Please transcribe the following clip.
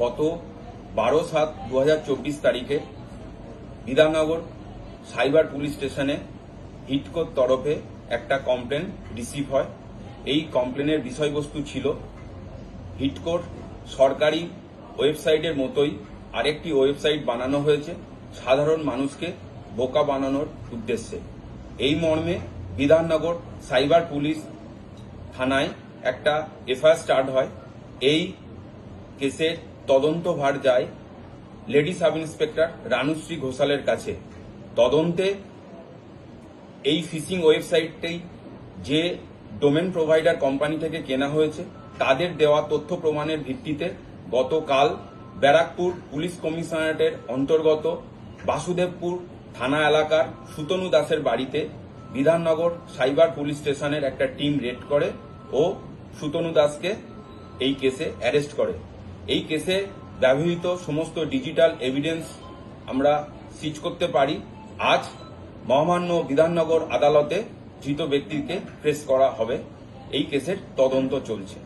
গত 12/7/2024 তারিখে Bidhannagar cyber police স্টেশনে হিটকোর তরফে একটা কমপ্লেন রিসিভ হয়। এই কমপ্লেনের বিষয়বস্তু ছিল হিটকোর সরকারি ওয়েবসাইটের মতোই আরেকটি ওয়েবসাইট বানানো হয়েছে সাধারণ মানুষকে বোকা বানানোর উদ্দেশ্যে। এই মর্মে বিধাননগর সাইবার পুলিশ থানায় একটা এফআইআর স্টার্ট হয়। এই কেসের তদন্তভার যায় লেডি সাব ইন্সপেক্টর রানুশ্রী ঘোষালের কাছে। তদন্তে এই ফিশিং ওয়েবসাইটটি যে ডোমেন প্রোভাইডার কোম্পানি থেকে কেনা হয়েছে তাদের দেওয়া তথ্য প্রমাণের ভিত্তিতে গতকাল ব্যারাকপুর পুলিশ কমিশনারেটের অন্তর্গত বাসুদেবপুর থানা এলাকার সুতনু দাসের বাড়িতে বিধাননগর সাইবার পুলিশ স্টেশনের একটা টিম রেড করে ও সুতনু দাসকে এই কেসে অ্যারেস্ট করে। এই কেসে ব্যবহৃত সমস্ত ডিজিটাল এভিডেন্স আমরা সিজ করতে পারি। আজ মহামান্য বিধাননগর আদালতে ধৃত ব্যক্তিকে প্রেস করা হবে। এই কেসের তদন্ত চলছে।